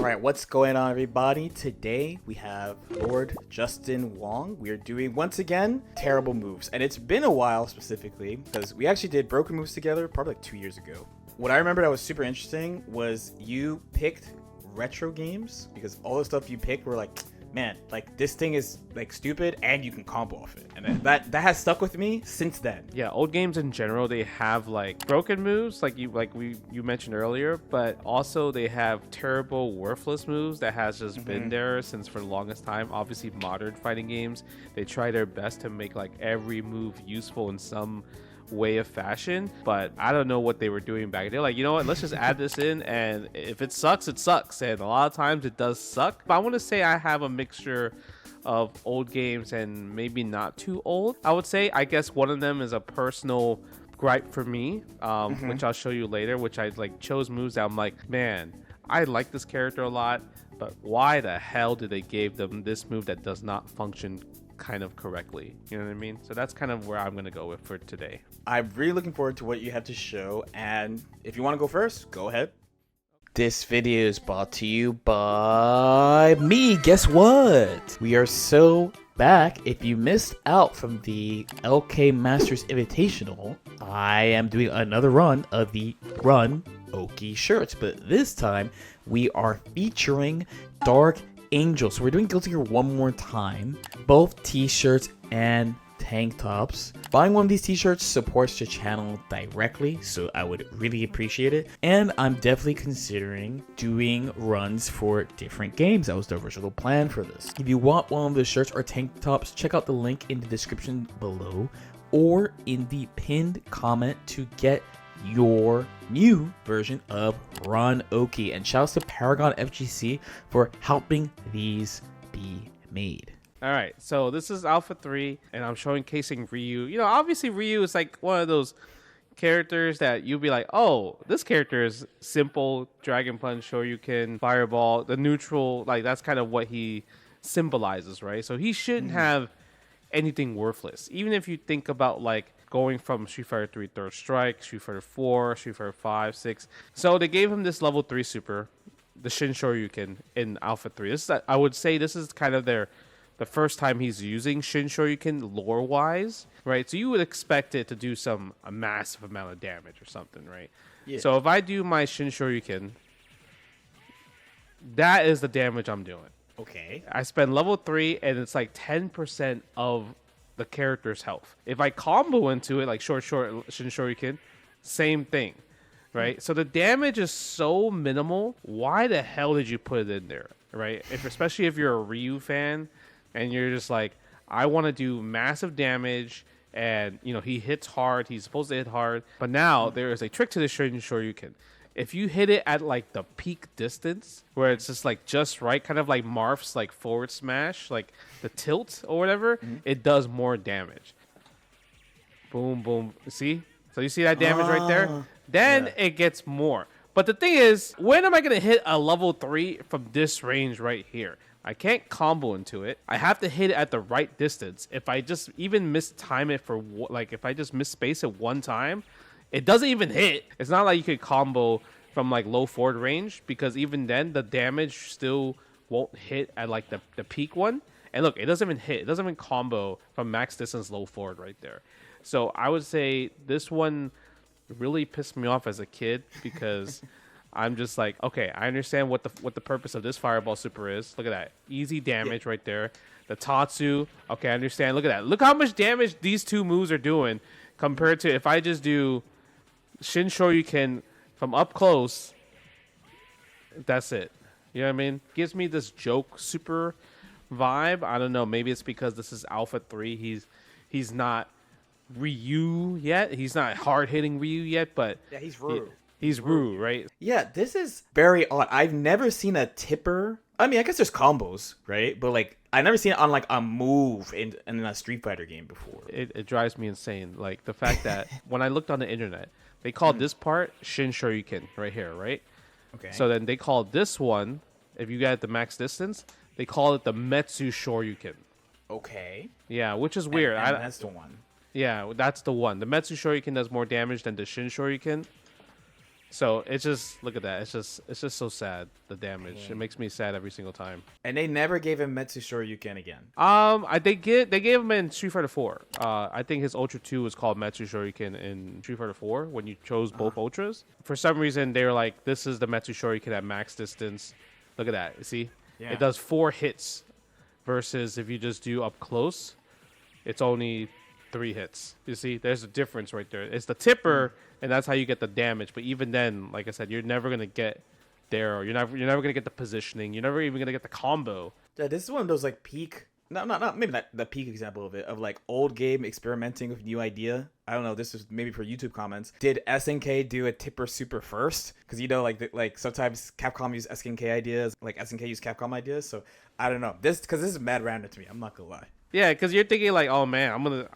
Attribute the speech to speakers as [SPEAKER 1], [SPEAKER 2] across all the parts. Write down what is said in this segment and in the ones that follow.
[SPEAKER 1] Alright, what's going on, everybody? Today we have Lord Justin Wong. We are doing, once again, terrible moves. And it's been a while specifically, because we actually did broken moves together probably like 2 years ago. What I remember that was super interesting was you picked retro games, because all the stuff you picked were like, man, like this thing is like stupid and you can combo off it. And that has stuck with me since then.
[SPEAKER 2] Yeah, old games in general, they have like broken moves like you mentioned earlier, but also they have terrible worthless moves that has just been there since for the longest time. Obviously modern fighting games, they try their best to make like every move useful in some way of fashion, but I don't know what they were doing back. They're like, you know what, let's just add this in, and if it sucks, it sucks. And a lot of times it does suck, but I want to say I have a mixture of old games and maybe not too old. I would say, I guess one of them is a personal gripe for me, which I'll show you later, which I like chose moves that I'm like, man, I like this character a lot, but why the hell did they give them this move that does not function kind of correctly? You know what I mean? So that's kind of where I'm gonna go with for today.
[SPEAKER 1] I'm really looking forward to what you have to show, and if you want to go first, go ahead. This video is brought to you by me. Guess what? We are so back. If you missed out from the LK Masters Invitational, I am doing another run of the Run Oki shirts, but this time we are featuring Dark Angel. So we're doing Guilty Gear one more time, both t-shirts and tank tops. Buying one of these t-shirts supports the channel directly, so I would really appreciate it. And I'm definitely considering doing runs for different games. That was the original plan for this. If you want one of the shirts or tank tops, check out the link in the description below or in the pinned comment to get your new version of Run Oki. And shouts to Paragon FGC for helping these be made.
[SPEAKER 2] All right, so this is Alpha 3, and I'm showcasing Ryu. You know, obviously Ryu is like one of those characters that you'll be like, oh, this character is simple, Dragon Punch, Shoryuken, Fireball, the neutral, like that's kind of what he symbolizes, right? So he shouldn't have anything worthless. Even if you think about like going from Street Fighter 3 Third Strike, Street Fighter 4, Street Fighter 5, 6. So they gave him this level 3 super, the Shin Shoryuken in Alpha 3. This is, I would say this is kind of the first time he's using Shin Shoryuken lore-wise, right? So you would expect it to do a massive amount of damage or something, right? Yeah. So if I do my Shin Shoryuken, that is the damage I'm doing.
[SPEAKER 1] Okay.
[SPEAKER 2] I spend level 3, and it's like 10% of the character's health. If I combo into it, like short Shin Shoryuken, same thing, right? So the damage is so minimal. Why the hell did you put it in there, right? Especially if you're a Ryu fan, and you're just like, I want to do massive damage, and you know he hits hard. He's supposed to hit hard, but now there is a trick to the Shin Shoryuken. If you hit it at like the peak distance, where it's just right, kind of like Marth's like forward smash, like the tilt or whatever, it does more damage. Boom, boom. See? So you see that damage right there? Then it gets more. But the thing is, when am I gonna hit a level 3 from this range right here? I can't combo into it. I have to hit it at the right distance. If I just even mistime it for, like, if I just misspace it one time, it doesn't even hit. It's not like you could combo from, like, low forward range, because even then, the damage still won't hit at, like, the peak one. And look, it doesn't even hit. It doesn't even combo from max distance low forward right there. So I would say this one really pissed me off as a kid, because I'm just like, okay, I understand what the purpose of this Fireball Super is. Look at that. Easy damage right there. The Tatsu, okay, I understand. Look at that. Look how much damage these two moves are doing compared to if I just do Shin Shoryuken from up close. That's it. You know what I mean? Gives me this joke super vibe. I don't know. Maybe it's because this is Alpha 3. He's not Ryu yet. He's not hard-hitting Ryu yet, but
[SPEAKER 1] yeah, he's Ryu.
[SPEAKER 2] He's Ryu, right?
[SPEAKER 1] Yeah, this is very odd. I've never seen a tipper. I mean, I guess there's combos, right? But like, I've never seen it on like a move in a Street Fighter game before.
[SPEAKER 2] It drives me insane. Like the fact that when I looked on the internet, they called this part Shin Shoryuken right here, right? Okay. So then they called this one, if you get the max distance, they call it the Metsu Shoryuken.
[SPEAKER 1] Okay.
[SPEAKER 2] Yeah, which is weird.
[SPEAKER 1] And that's the one.
[SPEAKER 2] Yeah, that's the one. The Metsu Shoryuken does more damage than the Shin Shoryuken. So it's just look at that. It's just so sad. The damage. It makes me sad every single time.
[SPEAKER 1] And they never gave him Metsu Shoryuken again.
[SPEAKER 2] They gave him in Street Fighter 4. I think his Ultra 2 was called Metsu Shoryuken in Street Fighter 4 when you chose both Ultras. For some reason, they were like, this is the Metsu Shoryuken at max distance. Look at that. You see?
[SPEAKER 1] Yeah.
[SPEAKER 2] It does 4 hits versus if you just do up close, it's only 3 hits. You see? There's a difference right there. It's the tipper, and that's how you get the damage. But even then, like I said, you're never going to get there. Or you're never going to get the positioning. You're never even going to get the combo.
[SPEAKER 1] Yeah, this is one of those like peak, not maybe not the peak example of it, of like old game experimenting with new idea. I don't know. This is maybe for YouTube comments. Did SNK do a tipper super first? Because you know, like sometimes Capcom use SNK ideas, like SNK use Capcom ideas. So I don't know. This is mad random to me. I'm not gonna lie.
[SPEAKER 2] Yeah, because you're thinking like, oh man,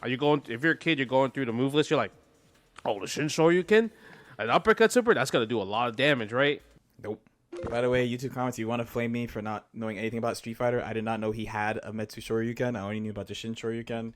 [SPEAKER 2] if you're a kid, you're going through the move list. You're like, oh, the Shin Shoryuken, an uppercut super, that's gonna do a lot of damage, right?
[SPEAKER 1] Nope. By the way, YouTube comments, you want to flame me for not knowing anything about Street Fighter? I did not know he had a Metsu Shoryuken. I only knew about the Shin Shoryuken.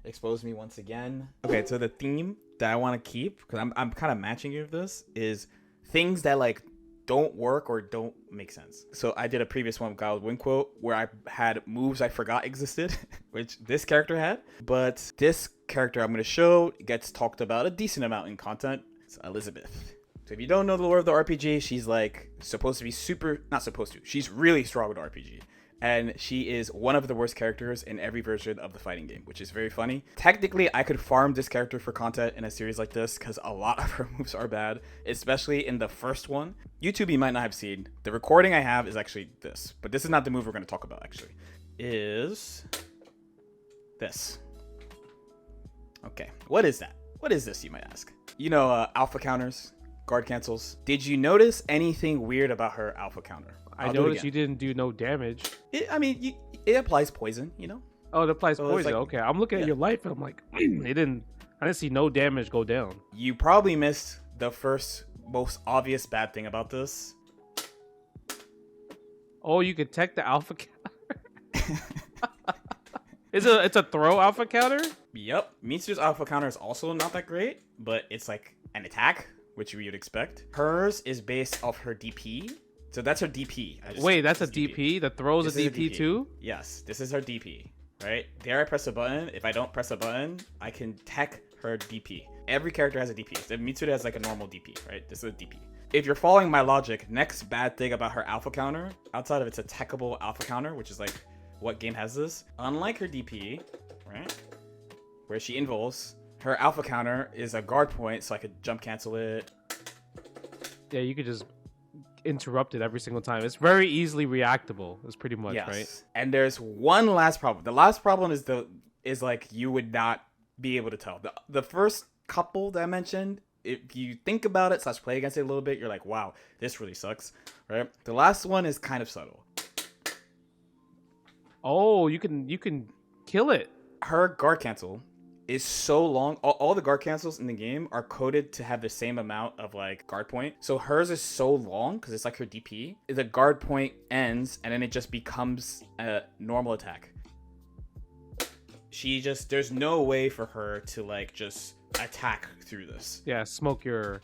[SPEAKER 1] Exposed me once again. Okay, so the theme that I want to keep, because I'm kind of matching you with this, is things that like don't work or don't make sense. So I did a previous one with God Win Quote where I had moves I forgot existed, which this character had. But this character I'm going to show gets talked about a decent amount in content. It's Elizabeth. So if you don't know the lore of the RPG, she's like supposed to be she's really strong with RPG. And she is one of the worst characters in every version of the fighting game, which is very funny. Technically, I could farm this character for content in a series like this because a lot of her moves are bad, especially in the first one. YouTube, you might not have seen. The recording I have is actually this, but this is not the move we're going to talk about, actually. Is this. Okay, what is that? What is this, you might ask? You know, alpha counters, guard cancels. Did you notice anything weird about her alpha counter?
[SPEAKER 2] I noticed you didn't do no damage.
[SPEAKER 1] It applies poison, you know?
[SPEAKER 2] Oh, it applies poison.
[SPEAKER 1] Like,
[SPEAKER 2] okay, I'm looking at your life and I'm like, I didn't see no damage go down.
[SPEAKER 1] You probably missed the first most obvious bad thing about this.
[SPEAKER 2] Oh, you can tech the alpha counter. It's a throw alpha counter?
[SPEAKER 1] Yep. Mitsu's alpha counter is also not that great, but it's like an attack, which we would expect. Hers is based off her DP. So that's her DP.
[SPEAKER 2] Wait, that's a DP? The throw's a DP too?
[SPEAKER 1] Yes, this is her DP, right? There I press a button. If I don't press a button, I can tech her DP. Every character has a DP. So Mitsu has like a normal DP, right? This is a DP. If you're following my logic, next bad thing about her alpha counter, outside of its attackable alpha counter, which is like, what game has this? Unlike her DP, right? Where she invulns, her alpha counter is a guard point, so I could jump cancel it.
[SPEAKER 2] Yeah, you could just interrupt it every single time. It's very easily reactable. It's pretty much, right?
[SPEAKER 1] And there's one last problem. The last problem is like you would not be able to tell. The first couple that I mentioned, if you think about it / play against it a little bit, you're like, wow, this really sucks, right? The last one is kind of subtle.
[SPEAKER 2] Oh, you can kill it.
[SPEAKER 1] Her guard cancel is so long. All the guard cancels in the game are coded to have the same amount of like guard point. So hers is so long because it's like her DP. The guard point ends and then it just becomes a normal attack. There's no way for her to like just attack through this.
[SPEAKER 2] Yeah, smoke your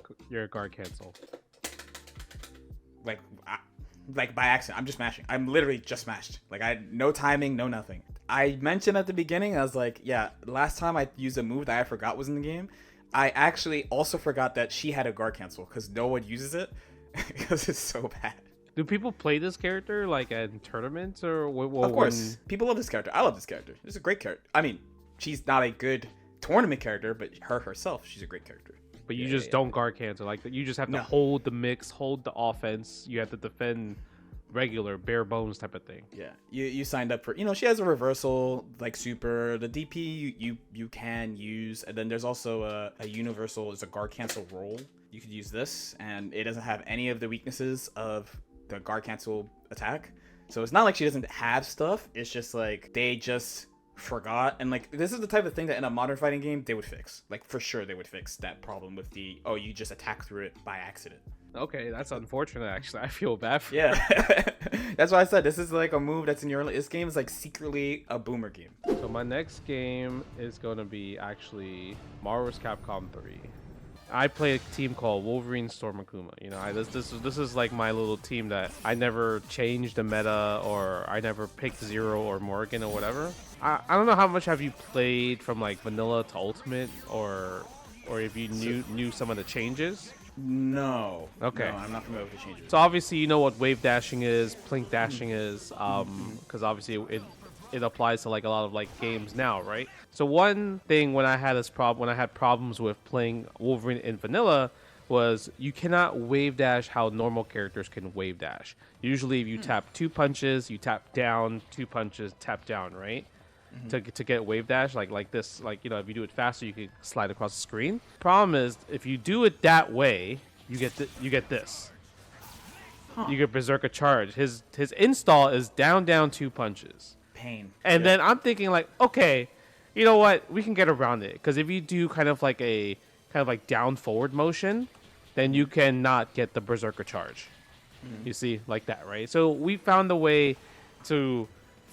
[SPEAKER 2] guard cancel.
[SPEAKER 1] Like by accident. I'm just mashing. I'm literally just smashed. Like I had no timing, no nothing. I mentioned at the beginning, I was like, yeah, last time I used a move that I forgot was in the game. I actually also forgot that she had a guard cancel because no one uses it because it's so bad.
[SPEAKER 2] Do people play this character like in tournaments or
[SPEAKER 1] of course, people love this character. I love this character. It's a great character. I mean, she's not a good tournament character, but her herself, she's a great character.
[SPEAKER 2] But you just don't guard cancel. Like you just have to hold the mix, hold the offense. You have to defend regular bare bones type of thing.
[SPEAKER 1] Yeah, you signed up for, she has a reversal like super. The DP you can use, and then there's also a universal. It's a guard cancel roll. You could use this, and it doesn't have any of the weaknesses of the guard cancel attack. So it's not like she doesn't have stuff. It's just like they just forgot, and like this is the type of thing that in a modern fighting game they would fix. Like for sure they would fix that problem with you just attack through it by accident.
[SPEAKER 2] Okay, that's unfortunate actually. I feel bad for
[SPEAKER 1] Yeah. That's why I said this is like a move that's in your this game is like secretly a boomer game.
[SPEAKER 2] So my next game is going to be actually Marvel's Capcom 3. I play a team called Wolverine Storm Akuma. You know, this is like my little team that I never changed the meta, or I never picked Zero or Morgan or whatever. I don't know how much have you played from like vanilla to ultimate, or if you knew some of the changes.
[SPEAKER 1] No.
[SPEAKER 2] Okay.
[SPEAKER 1] No, I'm not familiar with the changes.
[SPEAKER 2] So obviously you know what wave dashing is, plink dashing is, because obviously it applies to like a lot of like games now, right? So one thing when I had problems with playing Wolverine in vanilla was you cannot wave dash how normal characters can wave dash. Usually if you tap 2 punches, you tap down, 2 punches, tap down, right? To get wave dash like this, like, you know, if you do it faster you can slide across the screen. Problem is if you do it that way, you get this. You get Berserker Charge. His install is down 2 punches.
[SPEAKER 1] Pain.
[SPEAKER 2] And then I'm thinking like, okay, you know what? We can get around it, because if you do kind of like down forward motion, then you cannot get the Berserker Charge. You see, like that, right? So we found a way to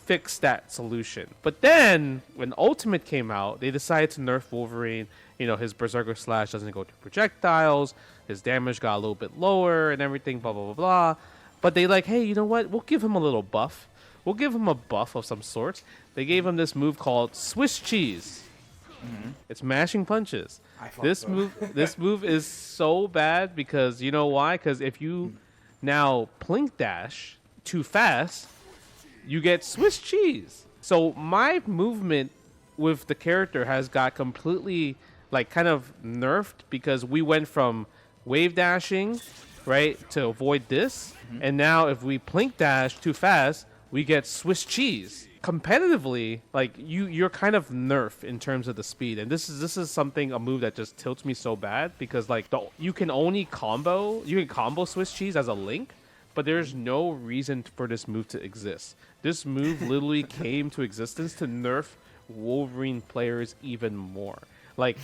[SPEAKER 2] fix that solution. But then when Ultimate came out, they decided to nerf Wolverine. You know, his Berserker Slash doesn't go to projectiles. His damage got a little bit lower and everything, blah, blah, blah, blah. But they like, hey, you know what? We'll give him a little buff. We'll give him a buff of some sort. They gave him this move called Swiss Cheese. It's mashing punches. This move is so bad because, you know why? Because if you now plink dash too fast, you get Swiss cheese. So my movement with the character has got completely like kind of nerfed, because we went from wave dashing, right, to avoid this. And now if we plink dash too fast, we get Swiss cheese. Competitively, like you're kind of nerf in terms of the speed. And this is a move that just tilts me so bad, because like you can combo Swiss cheese as a link, but there's no reason for this move to exist. This move literally came to existence to nerf Wolverine players even more. Like,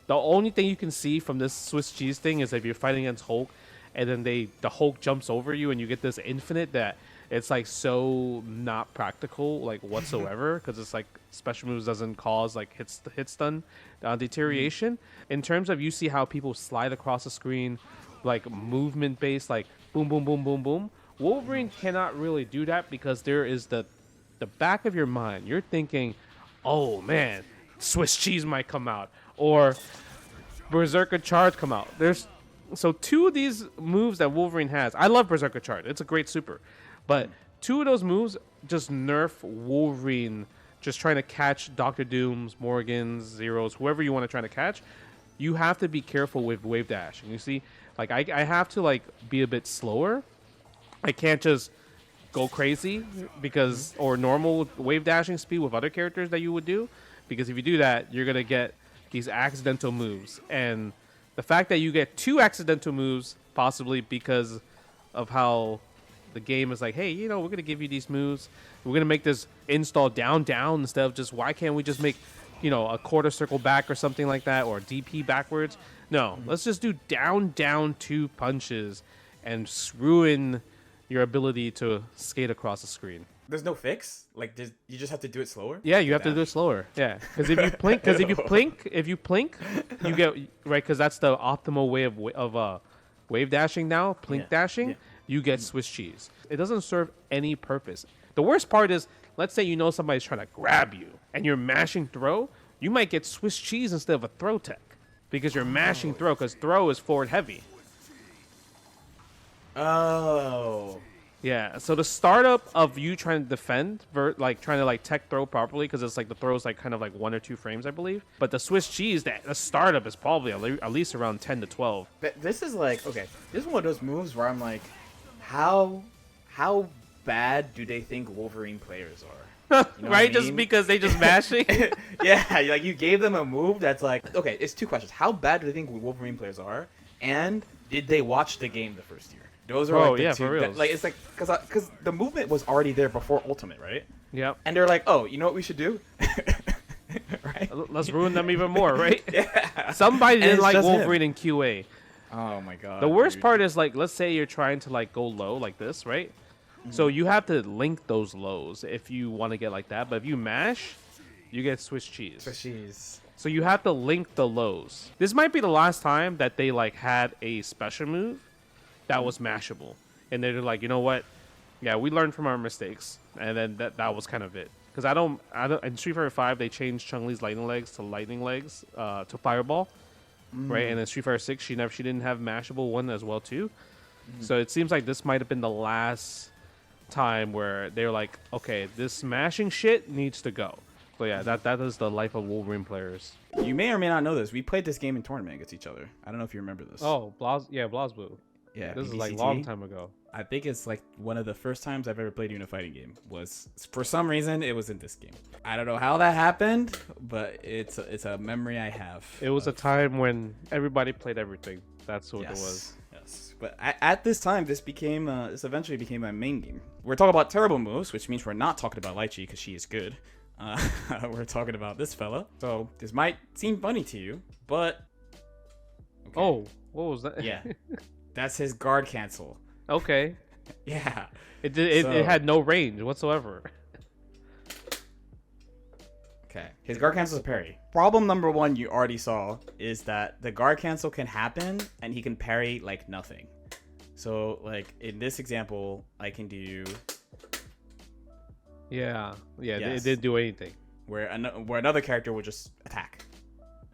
[SPEAKER 2] the only thing you can see from this Swiss cheese thing is if you're fighting against Hulk, and then the Hulk jumps over you, and you get this infinite that it's like so not practical, like whatsoever, because it's like special moves doesn't cause like hit stun deterioration. In terms of, you see how people slide across the screen, like movement based, like boom, boom, boom, boom, boom. Wolverine cannot really do that, because there is the back of your mind. You're thinking, oh man, Swiss cheese might come out, or Berserker Charge come out. So 2 of these moves that Wolverine has. I love Berserker Charge. It's a great super. But 2 of those moves just nerf Wolverine just trying to catch Dr. Dooms, Morgans, Zeros, whoever you want to try to catch. You have to be careful with wave dash. And you see, like I have to like be a bit slower. I can't just go crazy, because, or normal wave dashing speed with other characters that you would do, because if you do that, you're gonna get these accidental moves. And the fact that you get 2 accidental moves, possibly because of how the game is like, hey, you know, we're gonna give you these moves, we're gonna make this install down instead of just, why can't we just make, you know, a quarter circle back or something like that, or DP backwards? No, let's just do down 2 punches and ruin your ability to skate across the screen.
[SPEAKER 1] There's no fix? Like, you just have to do it slower?
[SPEAKER 2] Yeah, you have to do it slower. Yeah, because if you plink, you get, right, because that's the optimal way of wave dashing now, plink dashing, you get Swiss cheese. It doesn't serve any purpose. The worst part is, let's say you know somebody's trying to grab you, and you're mashing throw, you might get Swiss cheese instead of a throw tech, because you're mashing throw, because throw is forward heavy.
[SPEAKER 1] Oh.
[SPEAKER 2] Yeah, so the startup of you trying to defend, trying to tech throw properly, because it's like the throw is like kind of like 1 or 2 frames, I believe. But the Swiss cheese, the startup is probably at least around 10 to 12.
[SPEAKER 1] This is like, okay, this is one of those moves where I'm like, how bad do they think Wolverine players are? You know
[SPEAKER 2] right?
[SPEAKER 1] I
[SPEAKER 2] Just
[SPEAKER 1] mean?
[SPEAKER 2] because they just mashing?
[SPEAKER 1] Yeah, like you gave them a move that's like, okay, it's 2 questions. How bad do they think Wolverine players are? And did they watch the game the first year? Those are like the 2.
[SPEAKER 2] For real.
[SPEAKER 1] Like, it's like, because the movement was already there before Ultimate, right?
[SPEAKER 2] Yep.
[SPEAKER 1] And they're like, oh, you know what we should do? Right?
[SPEAKER 2] Let's ruin them even more, right?
[SPEAKER 1] Yeah.
[SPEAKER 2] Somebody didn't like
[SPEAKER 1] just
[SPEAKER 2] Wolverine
[SPEAKER 1] him.
[SPEAKER 2] in QA.
[SPEAKER 1] Oh my god.
[SPEAKER 2] The worst
[SPEAKER 1] dude.
[SPEAKER 2] part is, like, let's say you're trying to like go low like this, right? So you have to link those lows if you want to get like that. But if you mash, you get Swiss cheese.
[SPEAKER 1] Swiss cheese.
[SPEAKER 2] So you have to link the lows. This might be the last time that they like had a special move that was mashable, and they're like, you know what? Yeah, we learned from our mistakes, and then that was kind of it. Because I don't. In Street Fighter 5, they changed Chun-Li's lightning legs to fireball, right? And in Street Fighter 6, she didn't have mashable one as well too. So it seems like this might have been the last time where they're like, okay, this smashing shit needs to go. So yeah, that is the life of Wolverine players.
[SPEAKER 1] You may or may not know this. We played this game in tournament against each other. I don't know if you remember this.
[SPEAKER 2] Oh, BlazBlue.
[SPEAKER 1] Yeah,
[SPEAKER 2] This is like a
[SPEAKER 1] BBCT.
[SPEAKER 2] long time ago.
[SPEAKER 1] I think it's like one of the first times I've ever played you in a fighting game. Was for some reason it was in this game. I don't know how that happened, but it's a memory I have.
[SPEAKER 2] It was a time when everybody played everything. That's what it was.
[SPEAKER 1] Yes, but at this time, this eventually became my main game. We're talking about terrible moves, which means we're not talking about Lychee because she is good. We're talking about this fella. So this might seem funny to you, but okay.
[SPEAKER 2] Oh, what was that?
[SPEAKER 1] Yeah, that's his guard cancel.
[SPEAKER 2] Okay.
[SPEAKER 1] Yeah,
[SPEAKER 2] it had no range whatsoever.
[SPEAKER 1] Okay, his guard cancel is a parry. Problem number one you already saw is that the guard cancel can happen and he can parry like nothing. So like in this example, I can do
[SPEAKER 2] Yeah,
[SPEAKER 1] Yes.
[SPEAKER 2] it didn't do anything.
[SPEAKER 1] where another character would just attack.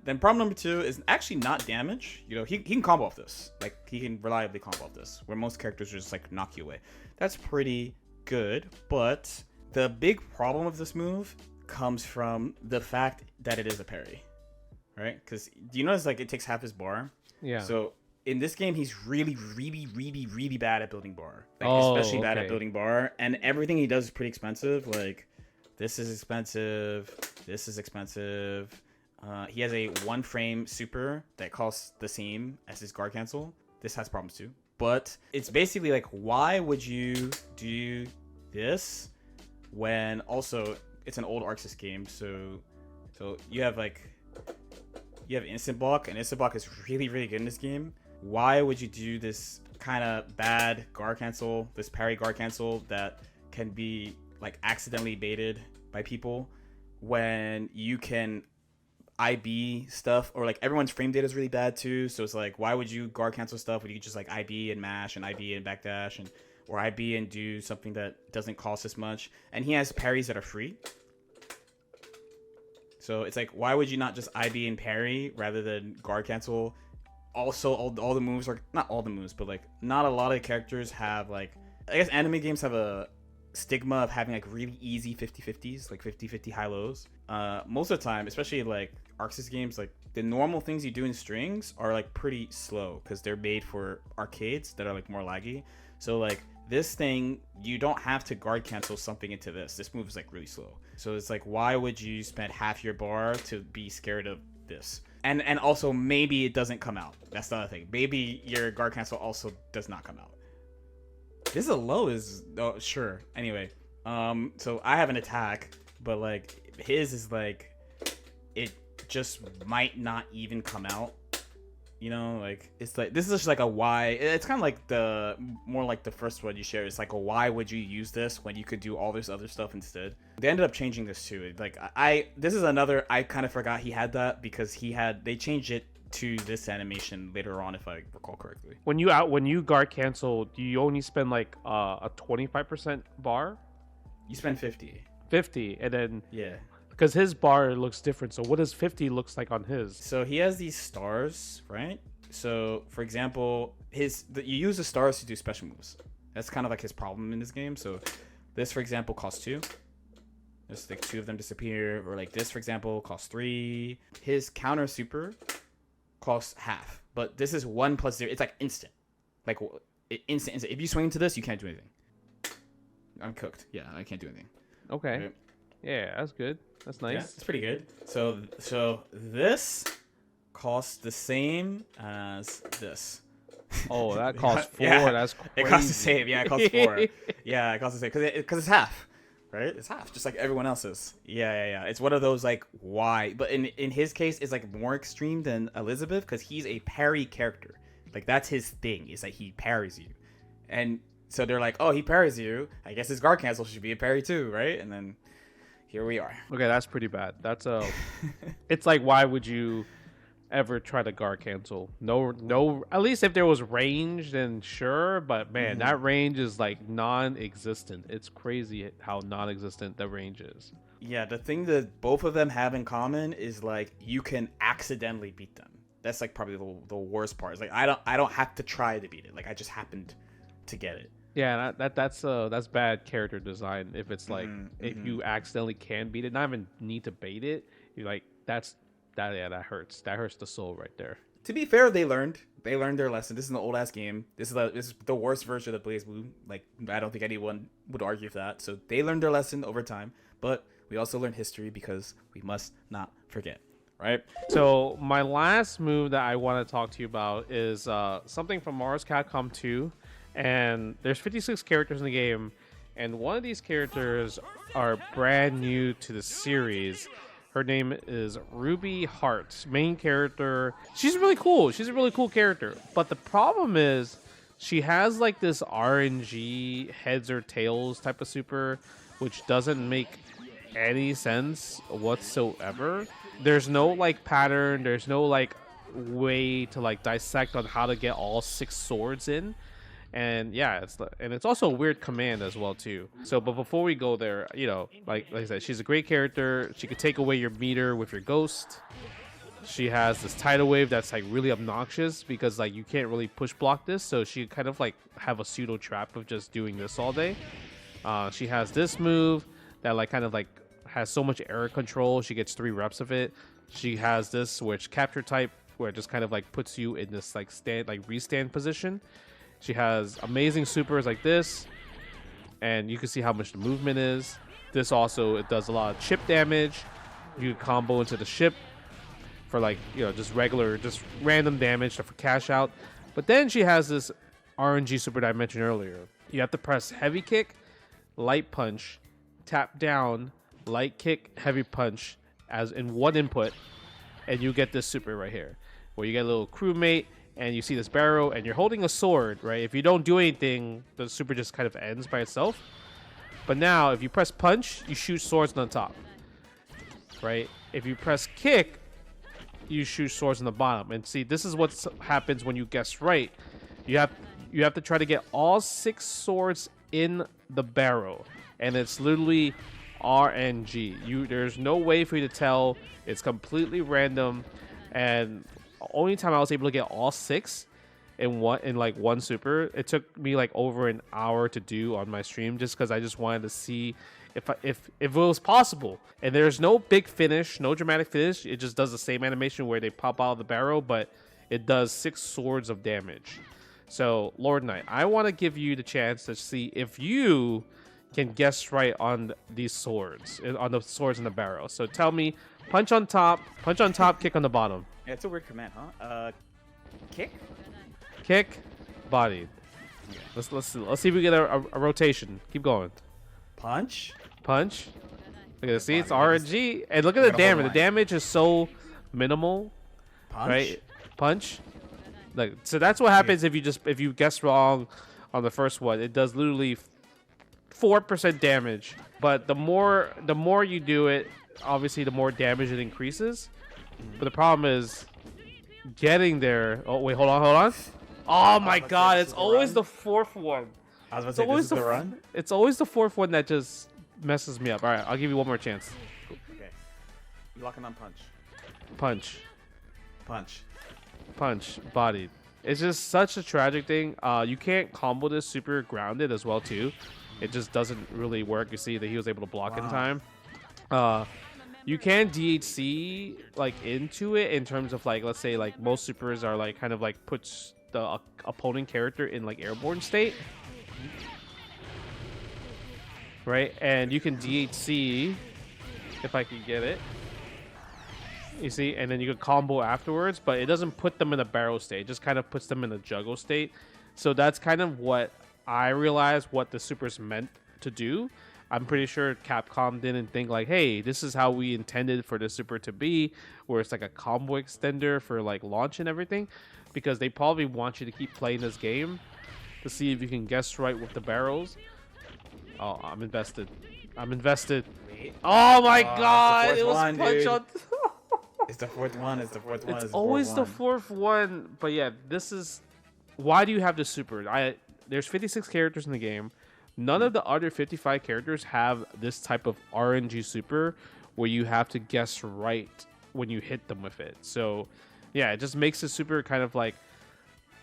[SPEAKER 1] Then problem number two is actually not damage. You know, he can combo off this. Like he can reliably combo off this, where most characters just like knock you away. That's pretty good, but the big problem with this move comes from the fact that it is a parry, right? Because do you notice like it takes half his bar?
[SPEAKER 2] Yeah.
[SPEAKER 1] So in this game, he's really bad at building bar. Like, especially bad at building bar, and everything he does is pretty expensive. Like this is expensive. This is expensive. He has a one frame super that costs the same as his guard cancel. This has problems too. But it's basically like, why would you do this when also it's an old Arxis game? So you have instant block, and instant block is really good in this game. Why would you do this kind of bad guard cancel, this parry guard cancel that can be like accidentally baited by people when you can IB stuff, or like everyone's frame data is really bad too? So it's like, why would you guard cancel stuff when you could just like IB and mash and IB and backdash and or IB and do something that doesn't cost as much? And he has parries that are free. So it's like, why would you not just IB and parry rather than guard cancel? Also, all the moves are not all the moves, but like not a lot of characters have like, I guess anime games have a stigma of having like really easy 50-50s, like 50-50 high lows. Most of the time, especially like Arxis games, like the normal things you do in strings are like pretty slow because they're made for arcades that are like more laggy. So like this thing, you don't have to guard cancel something into this. This move is like really slow. So it's like, why would you spend half your bar to be scared of this? And also maybe it doesn't come out. That's the other thing. Maybe your guard cancel also does not come out. This is a low is sure. Anyway, so I have an attack, but like his is like it just might not even come out. You know, like it's like this is just like a why. It's kind of like the more like the first one you shared. It's like a why would you use this when you could do all this other stuff instead? They ended up changing this too. Like this is another I kind of forgot he had that because they changed it to this animation later on, if I recall correctly.
[SPEAKER 2] When you guard cancel, do you only spend like a 25% bar?
[SPEAKER 1] You spend 50,
[SPEAKER 2] and then
[SPEAKER 1] yeah,
[SPEAKER 2] because his bar looks different. So what does 50 looks like on his?
[SPEAKER 1] So he has these stars, right? So for example, you use the stars to do special moves. That's kind of like his problem in this game. So this, for example, costs 2. Just like 2 of them disappear, or like this, for example, costs 3. His counter super costs half, but this is 1 + 0. It's like instant, like instant. If you swing into this, you can't do anything. I'm cooked. Yeah, I can't do anything.
[SPEAKER 2] Okay.
[SPEAKER 1] Right?
[SPEAKER 2] Yeah, that's good. That's nice.
[SPEAKER 1] Yeah, it's pretty good. So this costs the same as this.
[SPEAKER 2] Oh, that costs 4.
[SPEAKER 1] Yeah,
[SPEAKER 2] That's crazy.
[SPEAKER 1] it costs the same. Yeah, it costs 4. Yeah, it costs the same because it's half. Right? It's half, just like everyone else's. Yeah. It's one of those like why, but in his case, it's like more extreme than Elizabeth because he's a parry character. Like that's his thing. Is like he parries you, and so they're like, oh, he parries you. I guess his guard cancel should be a parry too, right? And then, here we are.
[SPEAKER 2] Okay, that's pretty bad. That's a. It's like, why would you ever try to guard cancel? No. At least if there was range, then sure. But man, that range is like non-existent. It's crazy how non-existent the range is.
[SPEAKER 1] Yeah, the thing that both of them have in common is like you can accidentally beat them. That's like probably the worst part. It's like I don't have to try to beat it. Like I just happened to get it.
[SPEAKER 2] Yeah, that's bad character design. If it's like if you accidentally can beat it, not even need to bait it. You're like that hurts. That hurts the soul right there.
[SPEAKER 1] To be fair, they learned their lesson. This is an old ass game. This is the worst version of BlazBlue. Like I don't think anyone would argue for that. So they learned their lesson over time. But we also learn history because we must not forget. Right.
[SPEAKER 2] So my last move that I want to talk to you about is something from Marvel's Capcom 2, and there's 56 characters in the game, and one of these characters are brand new to the series. Her name is Ruby Hart, main character. She's really cool. She's a really cool character, but the problem is she has like this RNG heads or tails type of super, which doesn't make any sense whatsoever. There's no like pattern, there's no like way to like dissect on how to get all 6 swords in, and yeah, it's also a weird command as well too. So but before we go there, you know, like I said, she's a great character. She could take away your meter with your ghost. She has this tidal wave that's like really obnoxious because like you can't really push block this, so she kind of like have a pseudo trap of just doing this all day. She has this move that like kind of like has so much error control. She gets 3 reps of it. She has this which capture type where it just kind of like puts you in this like restand position. She has amazing supers like this, and you can see how much the movement is. This also, it does a lot of chip damage. You can combo into the ship for like, you know, just random damage for cash out. But then she has this RNG super that I mentioned earlier. You have to press heavy kick, light punch, tap down, light kick, heavy punch as in one input, and you get this super right here where you get a little crewmate and you see this barrel and you're holding a sword, right? If you don't do anything, the super just kind of ends by itself. But now if you press punch, you shoot swords on the top, right? If you press kick, you shoot swords on the bottom. And see, this is what happens when you guess right. You have to try to get all 6 swords in the barrel, and it's literally RNG. There's no way for you to tell. It's completely random, and only time I was able to get all 6 in one super, it took me like over an hour to do on my stream, just because I just wanted to see if it was possible. And there's no big finish, no dramatic finish. It just does the same animation where they pop out of the barrel, but it does 6 swords of damage. So LordKnight, I want to give you the chance to see if you can guess right on these swords, on the swords in the barrel. So tell me, punch on top, kick on the bottom.
[SPEAKER 1] Yeah, it's a weird command, huh?
[SPEAKER 2] Kick, body.
[SPEAKER 1] Okay.
[SPEAKER 2] Let's see if we get a rotation. Keep going.
[SPEAKER 1] Punch.
[SPEAKER 2] Look at this. See, it's RNG, and look at the damage. The damage is so minimal.
[SPEAKER 1] Punch.
[SPEAKER 2] Right? Punch. Like, so that's what happens if you guess wrong on the first one. It does literally 4% damage, but the more you do it, obviously the more damage it increases. But the problem is getting there. Oh wait, hold on. Oh my god, it's always the 4th one.
[SPEAKER 1] I was about to say, this is the run?
[SPEAKER 2] It's always the 4th one that just messes me up. All right, I'll give you one more chance.
[SPEAKER 1] Okay. You locking on punch.
[SPEAKER 2] Punch, bodied. It's just such a tragic thing. You can't combo this super grounded as well too. It just doesn't really work. You see that he was able to block in time. You can DHC like into it in terms of like, let's say like most supers are like kind of like puts the opponent character in like airborne state, right? And you can DHC if I can get it. You see, and then you can combo afterwards, but it doesn't put them in a barrel state. It just kind of puts them in a juggle state. So that's kind of what I realized what the supers meant to do. I'm pretty sure Capcom didn't think like, hey, this is how we intended for the super to be, where it's like a combo extender for like launch and everything, because they probably want you to keep playing this game to see if you can guess right with the barrels. Oh, I'm invested. I'm invested.
[SPEAKER 1] Wait.
[SPEAKER 2] Oh my
[SPEAKER 1] Oh,
[SPEAKER 2] god!
[SPEAKER 1] it's the
[SPEAKER 2] It
[SPEAKER 1] fourth
[SPEAKER 2] was
[SPEAKER 1] one,
[SPEAKER 2] punch
[SPEAKER 1] dude.
[SPEAKER 2] on.
[SPEAKER 1] It's the fourth one. It's the fourth one.
[SPEAKER 2] It's
[SPEAKER 1] It's the
[SPEAKER 2] always
[SPEAKER 1] fourth
[SPEAKER 2] the
[SPEAKER 1] one.
[SPEAKER 2] fourth one. But yeah, this is why do you have the super? There's 56 characters in the game. None of the other 55 characters have this type of RNG super where you have to guess right when you hit them with it. So yeah, it just makes the super kind of like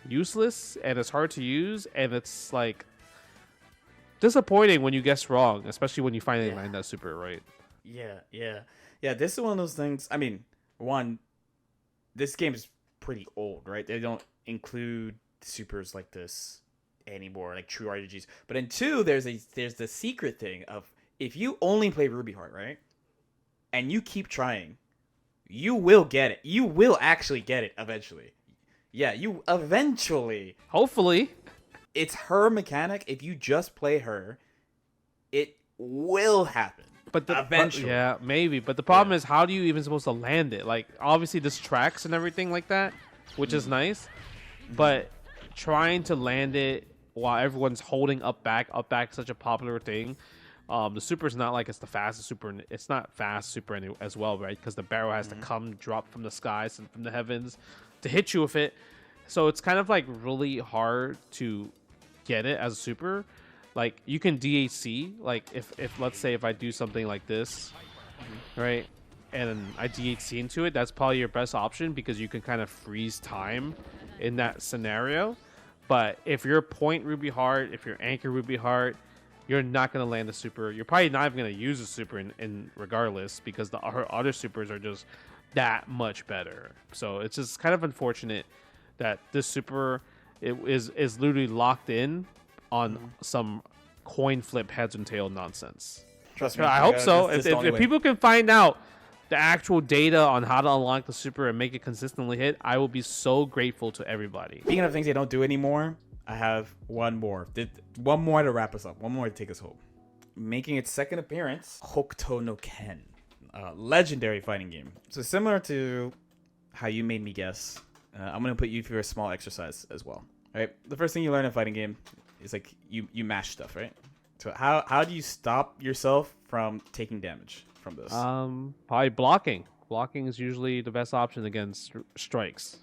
[SPEAKER 2] useless and it's hard to use and it's like disappointing when you guess wrong, especially when you finally land that super right.
[SPEAKER 1] Yeah. This is one of those things. I mean, one, this game is pretty old, right? They don't include supers like this anymore, like true RPGs. But in two, there's the secret thing of if you only play Ruby Heart, right, and you keep trying, you will get it. You will actually get it eventually. Yeah, you eventually.
[SPEAKER 2] Hopefully.
[SPEAKER 1] It's her mechanic. If you just play her, it will happen.
[SPEAKER 2] But
[SPEAKER 1] eventually,
[SPEAKER 2] yeah, maybe. But the problem is, how do you even supposed to land it? Like, obviously, this tracks and everything like that, which is nice. But trying to land it while everyone's holding up back is such a popular thing. The super is not like it's the fastest super. It's not fast super as well, right? Because the barrel has to come drop from the skies and from the heavens to hit you with it. So it's kind of like really hard to get it as a super. Like you can DHC, like if let's say if I do something like this, right, and I DHC into it, that's probably your best option because you can kind of freeze time in that scenario. But if you're point Ruby Heart, if you're anchor Ruby Heart, you're not going to land the super. You're probably not even going to use the super in regardless because her other supers are just that much better. So it's just kind of unfortunate that this super is literally locked in on some coin flip heads and tail nonsense.
[SPEAKER 1] Trust me.
[SPEAKER 2] I hope so. If people can find out the actual data on how to unlock the super and make it consistently hit, I will be so grateful to everybody.
[SPEAKER 1] Speaking of things they don't do anymore, I have one more. One more to wrap us up. One more to take us home. Making its second appearance, Hokuto no Ken, a legendary fighting game. So similar to how you made me guess, I'm gonna put you through a small exercise as well. All right. The first thing you learn in a fighting game is like you mash stuff, right? So how do you stop yourself from taking damage from this?
[SPEAKER 2] Probably blocking. Blocking is usually the best option against strikes.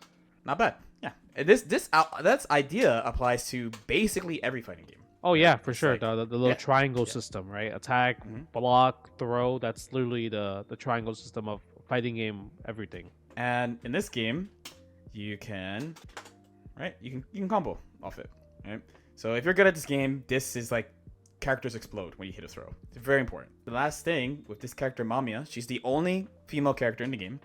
[SPEAKER 1] Not bad. Yeah. That's idea applies to basically every fighting game.
[SPEAKER 2] Oh yeah, for
[SPEAKER 1] It's
[SPEAKER 2] sure.
[SPEAKER 1] like-
[SPEAKER 2] The little triangle system, right? Attack, block, throw. That's literally the triangle system of fighting game everything.
[SPEAKER 1] And in this game, you can, right? You can combo off it, right? So if you're good at this game, this is like characters explode when you hit a throw. It's very important. The last thing with this character, Mamiya, she's the only female character in the game.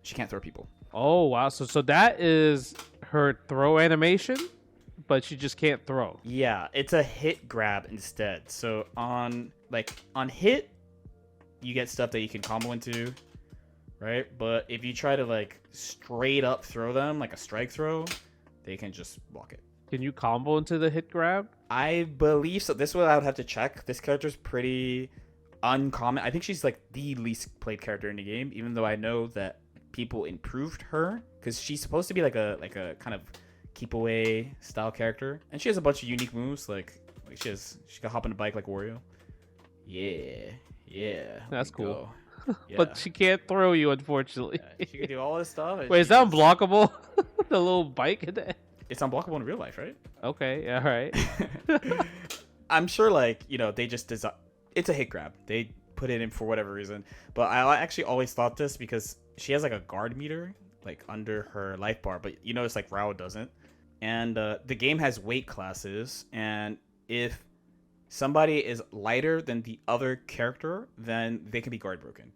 [SPEAKER 1] She can't throw people.
[SPEAKER 2] Oh wow, so that is her throw animation, but she just can't throw.
[SPEAKER 1] Yeah, it's a hit grab instead. So on hit, you get stuff that you can combo into, right? But if you try to like straight up throw them like a strike throw, they can just block it.
[SPEAKER 2] Can you combo into the hit grab?
[SPEAKER 1] I believe so. This one I would have to check. This character's pretty uncommon. I think she's like the least played character in the game, even though I know that people improved her because she's supposed to be like a kind of keep away style character, and she has a bunch of unique moves. Like she can hop on a bike like Wario. Yeah.
[SPEAKER 2] That's cool.
[SPEAKER 1] Yeah.
[SPEAKER 2] But she can't throw you, unfortunately.
[SPEAKER 1] She can do all this stuff.
[SPEAKER 2] Wait, is that unblockable? The little bike in there?
[SPEAKER 1] It's unblockable in real life, right?
[SPEAKER 2] Okay, yeah, all right.
[SPEAKER 1] I'm sure, like, they just design. It's a hit grab. They put it in for whatever reason. But I actually always thought this because she has like a guard meter like under her life bar, but you notice like Rao doesn't. And the game has weight classes, and if somebody is lighter than the other character, then they can be guard broken.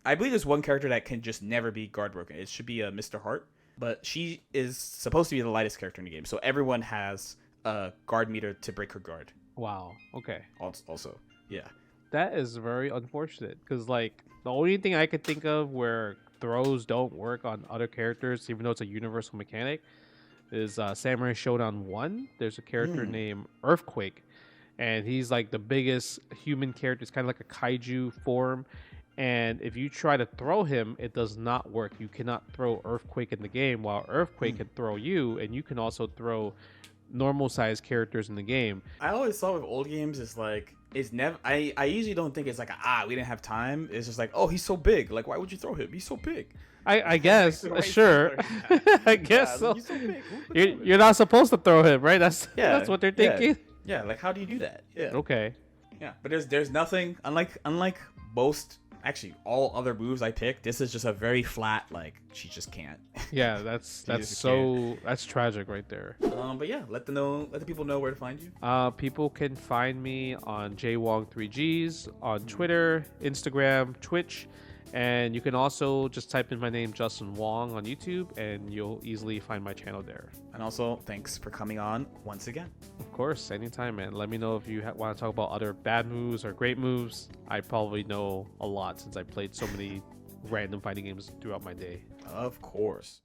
[SPEAKER 1] I believe there's one character that can just never be guard broken. It should be Mr. Hart, but she is supposed to be the lightest character in the game. So everyone has a guard meter to break her guard.
[SPEAKER 2] Wow. Okay.
[SPEAKER 1] Also, yeah.
[SPEAKER 2] That is very unfortunate because, like, the only thing I could think of where throws don't work on other characters, even though it's a universal mechanic, is Samurai Showdown 1. There's a character named Earthquake, and he's like the biggest human character. It's kind of like a kaiju form, and if you try to throw him, it does not work. You cannot throw Earthquake in the game, while Earthquake can throw you, and you can also throw normal sized characters in the game.
[SPEAKER 1] I always thought with old games, it's never. I usually don't think it's like we didn't have time. It's just like, oh, he's so big. Like, why would you throw him? He's so big.
[SPEAKER 2] I guess,
[SPEAKER 1] Right,
[SPEAKER 2] sure.
[SPEAKER 1] yeah.
[SPEAKER 2] I guess so.
[SPEAKER 1] He's so big. Who would throw him?
[SPEAKER 2] You're not supposed to throw him, right? That's what they're
[SPEAKER 1] yeah.
[SPEAKER 2] thinking.
[SPEAKER 1] Yeah, like how do you do that? Yeah.
[SPEAKER 2] Okay.
[SPEAKER 1] Yeah, but there's nothing unlike most, actually all other moves I pick. This is just a very flat, like she just can't.
[SPEAKER 2] Yeah, that's tragic right there.
[SPEAKER 1] But yeah, let the people know where to find you.
[SPEAKER 2] People can find me on jwong3gs on Twitter, Instagram, Twitch, and you can also just type in my name, Justin Wong, on YouTube, and you'll easily find my channel there.
[SPEAKER 1] And also, thanks for coming on once again.
[SPEAKER 2] Of course, anytime, man. Let me know if you want to talk about other bad moves or great moves. I probably know a lot since I played so many random fighting games throughout my day.
[SPEAKER 1] Of course.